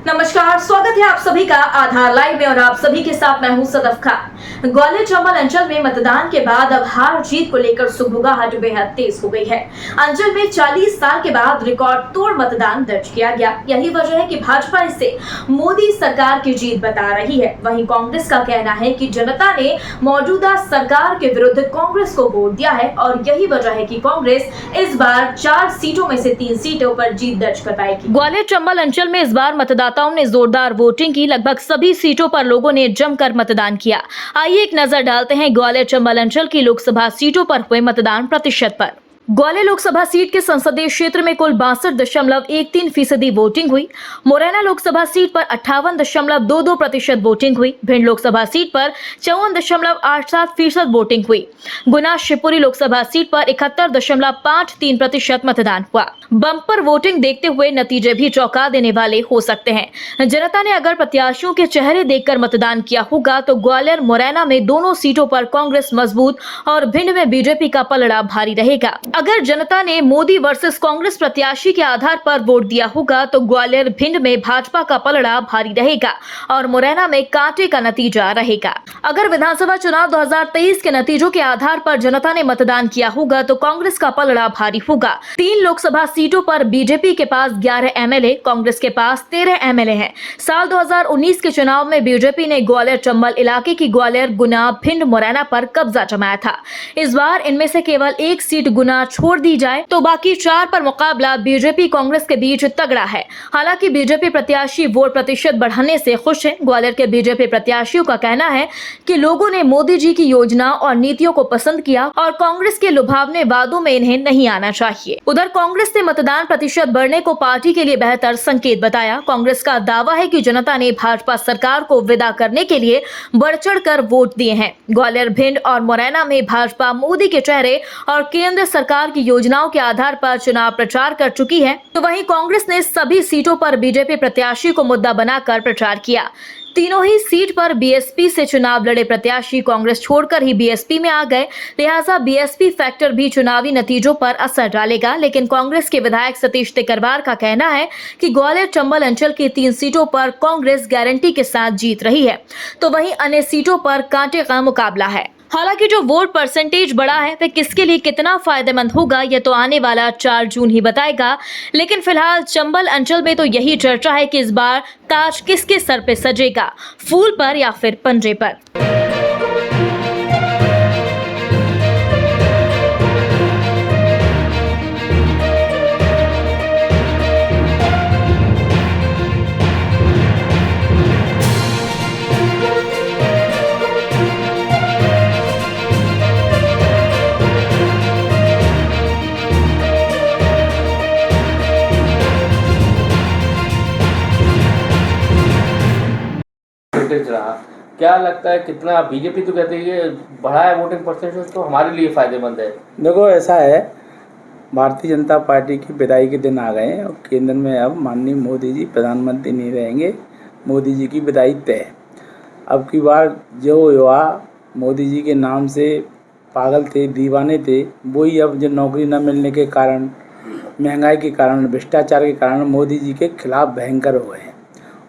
नमस्कार, स्वागत है आप सभी का आधार लाइव में और आप सभी के साथ मैं हूं सदफ खान। ग्वालियर चंबल अंचल में मतदान के बाद अब हार जीत को लेकर सुगबुगाहट बेहद तेज हो गई है। अंचल में 40 साल के बाद रिकॉर्ड तोड़ मतदान दर्ज किया गया। यही वजह है कि भाजपा इसे मोदी सरकार की जीत बता रही है। वहीं कांग्रेस का कहना है कि जनता ने मौजूदा सरकार के विरुद्ध कांग्रेस को वोट दिया है और यही वजह है कि कांग्रेस इस बार 4 सीटों में से 3 सीटों पर जीत दर्ज कर पाएगी। ग्वालियर चंबल अंचल में इस बार मतदाताओं ने जोरदार वोटिंग की। लगभग सभी सीटों पर लोगों ने जमकर मतदान किया। आइए एक नजर डालते हैं ग्वालियर चंबल अंचल की लोकसभा सीटों पर हुए मतदान प्रतिशत पर। ग्वालियर लोकसभा सीट के संसदीय क्षेत्र में कुल 62.13% वोटिंग हुई। मुरैना लोकसभा सीट पर 58.22% वोटिंग हुई। भिंड लोकसभा सीट पर 54.87% वोटिंग हुई। गुना शिवपुरी लोकसभा सीट पर 71.53% मतदान हुआ। बम्पर वोटिंग देखते हुए नतीजे भी चौंका देने वाले हो सकते हैं। जनता ने अगर प्रत्याशियों के चेहरे देखकर मतदान किया होगा तो ग्वालियर मुरैना में दोनों सीटों पर कांग्रेस मजबूत और भिंड में बीजेपी का पलड़ा भारी रहेगा। अगर जनता ने मोदी वर्सेस कांग्रेस प्रत्याशी के आधार पर वोट दिया होगा तो ग्वालियर भिंड में भाजपा का पलड़ा भारी रहेगा और मुरैना में कांटे का नतीजा रहेगा। अगर विधानसभा चुनाव 2023 के नतीजों के आधार पर जनता ने मतदान किया होगा तो कांग्रेस का पलड़ा भारी होगा। 3 लोकसभा सीटों पर बीजेपी के पास 11 एमएलए, कांग्रेस के पास 13 एमएलए हैं। साल 2019 के चुनाव में बीजेपी ने ग्वालियर चंबल इलाके की ग्वालियर, गुना, भिंड, मुरैना पर कब्जा जमाया था। इस बार इनमें से केवल 1 सीट गुना छोड़ दी जाए तो बाकी 4 पर मुकाबला बीजेपी कांग्रेस के बीच तगड़ा है। हालांकि बीजेपी प्रत्याशी वोट प्रतिशत बढ़ाने से खुश है। ग्वालियर के बीजेपी प्रत्याशियों का कहना है कि लोगों ने मोदी जी की योजना और नीतियों को पसंद किया और कांग्रेस के लुभावने वादों में इन्हें नहीं आना चाहिए। उधर कांग्रेस ने मतदान प्रतिशत बढ़ने को पार्टी के लिए बेहतर संकेत बताया। कांग्रेस का दावा है कि जनता ने भाजपा सरकार को विदा करने के लिए बढ़ चढ़ कर वोट दिए हैं। ग्वालियर, भिंड और मुरैना में भाजपा मोदी के चेहरे और केंद्र सरकार की योजनाओं के आधार पर चुनाव प्रचार कर चुकी है, तो वहीं कांग्रेस ने सभी सीटों पर बीजेपी प्रत्याशी को मुद्दा बनाकर प्रचार किया। तीनों ही सीट पर बीएसपी से चुनाव लड़े प्रत्याशी कांग्रेस छोड़कर ही बीएसपी में आ गए, लिहाजा बीएसपी फैक्टर भी चुनावी नतीजों पर असर डालेगा। लेकिन कांग्रेस के विधायक सतीश टिकरवार का कहना है कि ग्वालियर चंबल अंचल की 3 सीटों पर कांग्रेस गारंटी के साथ जीत रही है, तो वहीं अन्य सीटों पर कांटे का मुकाबला है। हालांकि जो वोट परसेंटेज बढ़ा है वह किसके लिए कितना फायदेमंद होगा यह तो आने वाला 4 जून ही बताएगा। लेकिन फिलहाल चंबल अंचल में तो यही चर्चा है कि इस बार ताज किसके सर पे सजेगा, फूल पर या फिर पंजे पर। रहा, क्या लगता है कितना बीजेपी तो कहती है बढ़ा है वोटिंग परसेंटेज तो हमारे लिए फायदेमंद है? देखो ऐसा है, भारतीय जनता पार्टी की विदाई के दिन आ गए हैं और केंद्र में अब माननीय मोदी जी प्रधानमंत्री नहीं रहेंगे। मोदी जी की विदाई तय। अब की बार जो युवा मोदी जी के नाम से पागल थे, दीवाने थे, वही अब जो नौकरी न मिलने के कारण, महंगाई के कारण, भ्रष्टाचार के कारण मोदी जी के खिलाफ भयंकर हो गए हैं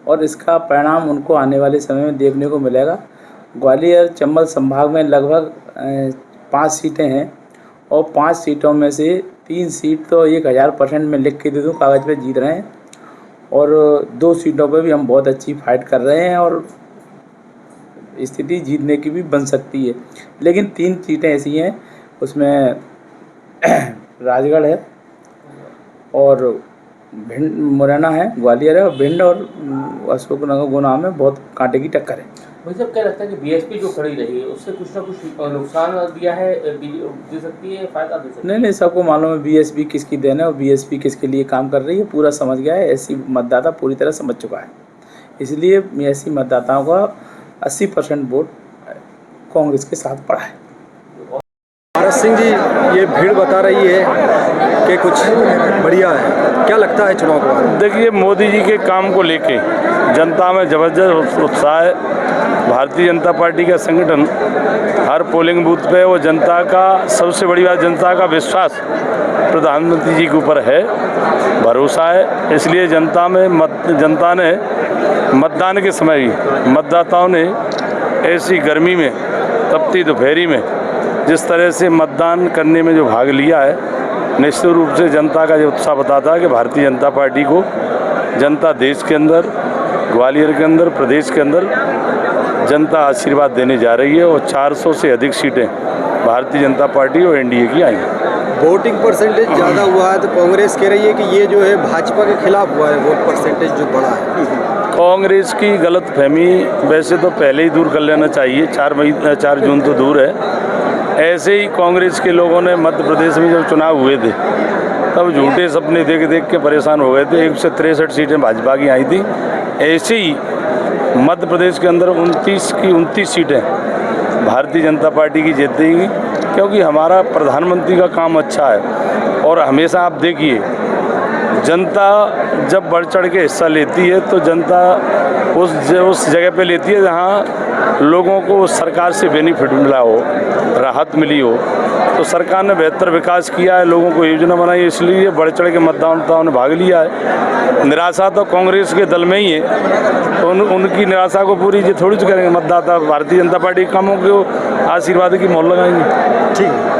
और इसका परिणाम उनको आने वाले समय में देखने को मिलेगा। ग्वालियर चंबल संभाग में लगभग 5 सीटें हैं और 5 सीटों में से 3 सीट तो 1000% में लिख के दे दूँ कागज़ पे जीत रहे हैं और 2 सीटों पे भी हम बहुत अच्छी फाइट कर रहे हैं और स्थिति जीतने की भी बन सकती है। लेकिन 3 सीटें ऐसी हैं, उसमें राजगढ़ है और भिंड, मुरैना है, ग्वालियर है और भिंड और अशोकनगर, गुना में बहुत कांटे की टक्कर है। मुझे सब क्या लगता है कि बीएसपी जो खड़ी रही है उससे कुछ ना कुछ नुकसान दिया है, दे सकती है, फायदा दे सकती है? नहीं, सबको मालूम है बीएसपी किसकी देन है और बीएसपी किसके लिए काम कर रही है, पूरा समझ गया है। ऐसी मतदाता पूरी तरह समझ चुका है, इसलिए ऐसी मतदाताओं का 80% वोट कांग्रेस के साथ पड़ा है। हमारा सिंह जी, ये भीड़ बता रही है कि कुछ बढ़िया है, क्या लगता है चुनाव के बाद? देखिए, मोदी जी के काम को लेके जनता में ज़बरदस्त उत्साह है। भारतीय जनता पार्टी का संगठन हर पोलिंग बूथ पे वो जनता का, सबसे बड़ी बात जनता का विश्वास प्रधानमंत्री जी के ऊपर है, भरोसा है। इसलिए जनता ने मतदान के समय ही मतदाताओं ने ऐसी गर्मी में, तपती दोपहरी में जिस तरह से मतदान करने में जो भाग लिया है, निश्चित रूप से जनता का जो उत्साह बताता है कि भारतीय जनता पार्टी को जनता देश के अंदर, ग्वालियर के अंदर, प्रदेश के अंदर जनता आशीर्वाद देने जा रही है और 400 से अधिक सीटें भारतीय जनता पार्टी और एनडीए की आई हैं। वोटिंग परसेंटेज ज़्यादा हुआ है तो कांग्रेस कह रही है कि ये जो है भाजपा के खिलाफ हुआ है, वोट परसेंटेज जो बढ़ा है। कांग्रेस की गलत फहमी वैसे तो पहले ही दूर कर लेना चाहिए, 4 जून तो दूर है। ऐसे ही कांग्रेस के लोगों ने मध्य प्रदेश में जब चुनाव हुए थे तब झूठे सपने देख देख के परेशान हो गए थे। 163 सीटें भाजपा की आई थी। ऐसे ही मध्य प्रदेश के अंदर 29 की 29 सीटें भारतीय जनता पार्टी की जीतेगी, क्योंकि हमारा प्रधानमंत्री का काम अच्छा है। और हमेशा आप देखिए, जनता जब बढ़ चढ़ के हिस्सा लेती है तो जनता उस जगह पे लेती है जहाँ लोगों को उस सरकार से बेनिफिट मिला हो, राहत मिली हो। तो सरकार ने बेहतर विकास किया है, लोगों को योजना बनाई, इसलिए बढ़ चढ़ के मतदाताओं ने भाग लिया है। निराशा तो कांग्रेस के दल में ही है, तो उनकी निराशा को पूरी थोड़ी करेंगे मतदाता। भारतीय जनता पार्टी के कामों को आशीर्वाद की मोहर लगाएंगे। ठीक है।